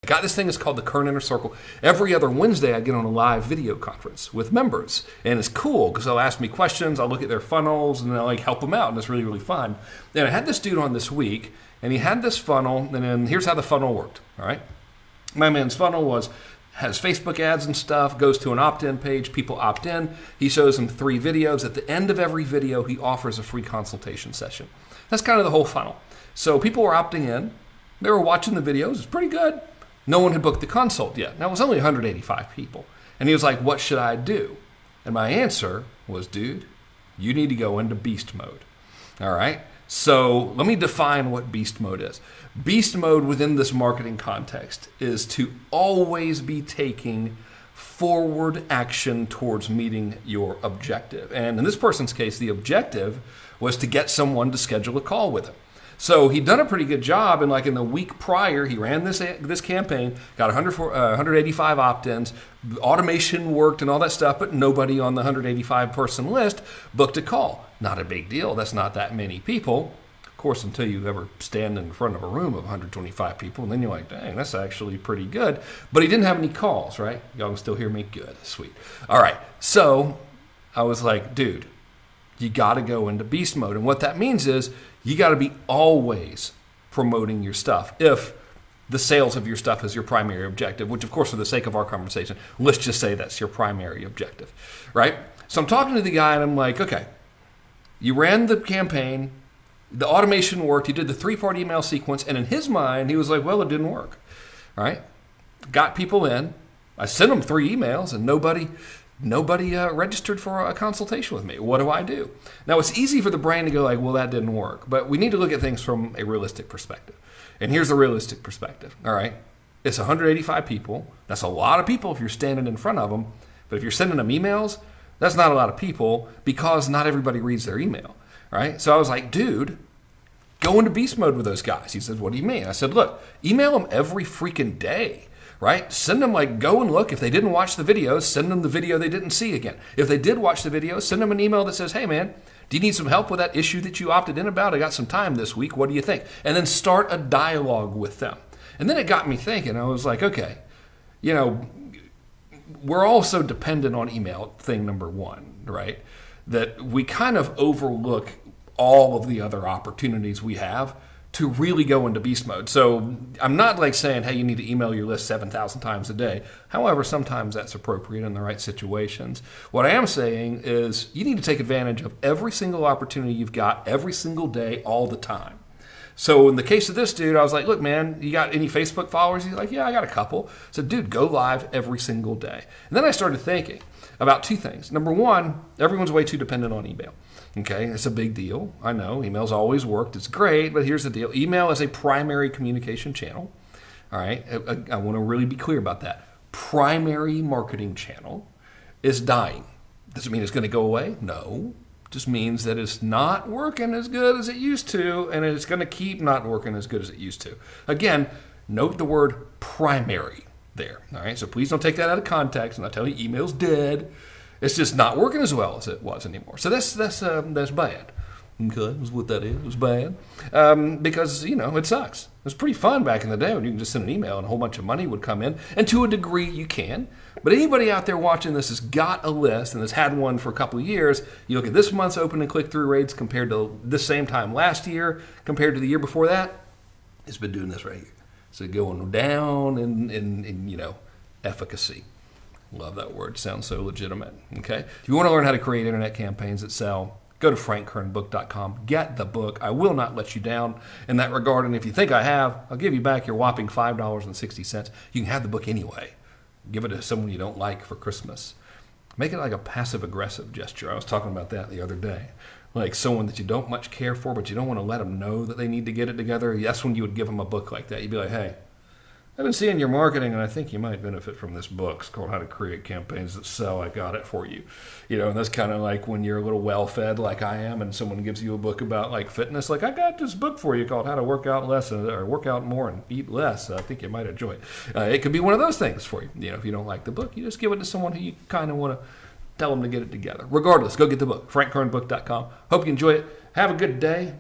Got this thing, it's called the Kern Inner Circle. Every other Wednesday, I get on a live video conference with members. And it's cool because they'll ask me questions, I'll look at their funnels, and I'll like help them out. And it's really, really fun. And I had this dude on this week, and he had this funnel, and then here's how the funnel worked, all right? My man's funnel has Facebook ads and stuff, goes to an opt-in page, people opt in. He shows them 3 videos. At the end of every video, he offers a free consultation session. That's kind of the whole funnel. So people were opting in. They were watching the videos. It's pretty good. No one had booked the consult yet. Now, it was only 185 people. And he was like, what should I do? And my answer was, dude, you need to go into beast mode. All right? So let me define what beast mode is. Beast mode within this marketing context is to always be taking forward action towards meeting your objective. And in this person's case, the objective was to get someone to schedule a call with him. So he'd done a pretty good job, and like in the week prior, he ran this campaign, got 185 opt-ins, automation worked and all that stuff, but nobody on the 185 person list booked a call. Not a big deal. That's not that many people. Of course, until you ever stand in front of a room of 125 people, and then you're like, dang, that's actually pretty good. But he didn't have any calls, right? Y'all can still hear me? Good. Sweet. All right. So I was like, dude, you got to go into beast mode. And what that means is you got to be always promoting your stuff if the sales of your stuff is your primary objective, which, of course, for the sake of our conversation, let's just say that's your primary objective, right? So I'm talking to the guy, and I'm like, okay, you ran the campaign, the automation worked, you did the 3-part email sequence, and in his mind, he was like, well, it didn't work, right? Got people in. I sent them 3 emails, and nobody registered for a consultation with me. What do I do? Now, it's easy for the brain to go like, well, that didn't work. But we need to look at things from a realistic perspective. And here's the realistic perspective, all right? It's 185 people. That's a lot of people if you're standing in front of them. But if you're sending them emails, that's not a lot of people because not everybody reads their email, right? So I was like, dude, go into beast mode with those guys. He said, what do you mean? I said, look, email them every freaking day. Right? Send them like, go and look. If they didn't watch the videos, send them the video they didn't see again. If they did watch the video, send them an email that says, hey man, do you need some help with that issue that you opted in about? I got some time this week. What do you think? And then start a dialogue with them. And then it got me thinking. I was like, okay, you know, we're all so dependent on email, thing number one, right? That we kind of overlook all of the other opportunities we have to really go into beast mode. So I'm not like saying, hey, you need to email your list 7,000 times a day. However, sometimes that's appropriate in the right situations. What I am saying is you need to take advantage of every single opportunity you've got every single day, all the time. So in the case of this dude, I was like, look, man, you got any Facebook followers? He's like, yeah, I got a couple. So dude, go live every single day. And then I started thinking about 2 things. Number one, everyone's way too dependent on email. Okay, it's a big deal. I know, email's always worked. It's great, but here's the deal. Email is a primary communication channel. All right, I want to really be clear about that. Primary marketing channel is dying. Does it mean it's going to go away? No. It just means that it's not working as good as it used to, and it's going to keep not working as good as it used to. Again, note the word primary there. All right, so please don't take that out of context. I'm not telling you email's dead. It's just not working as well as it was anymore. So that's bad. Okay, that's what that is. It's bad. Because, you know, it sucks. It was pretty fun back in the day when you can just send an email and a whole bunch of money would come in. And to a degree, you can. But anybody out there watching this has got a list and has had one for a couple of years. You look at this month's open and click-through rates compared to the same time last year, compared to the year before that. It's been doing this right here. So going down in you know, efficacy. Love that word. Sounds so legitimate. Okay. If you want to learn how to create internet campaigns that sell, go to frank+kernbook.com. Get the book. I will not let you down in that regard. And if you think I have, I'll give you back your whopping $5.60. You can have the book anyway. Give it to someone you don't like for Christmas. Make it like a passive-aggressive gesture. I was talking about that the other day. Like someone that you don't much care for, but you don't want to let them know that they need to get it together. That's when you would give them a book like that. You'd be like, hey, I've been seeing your marketing, and I think you might benefit from this book. It's called How to Create Campaigns That Sell. I got it for you. You know, and that's kind of like when you're a little well-fed like I am, and someone gives you a book about like fitness. Like, I got this book for you called How to Work Out Less, or Work Out More and Eat Less. I think you might enjoy it. It could be one of those things for you. You know, if you don't like the book, you just give it to someone who you kind of want to tell them to get it together. Regardless, go get the book, frank+kernbook.com. Hope you enjoy it. Have a good day.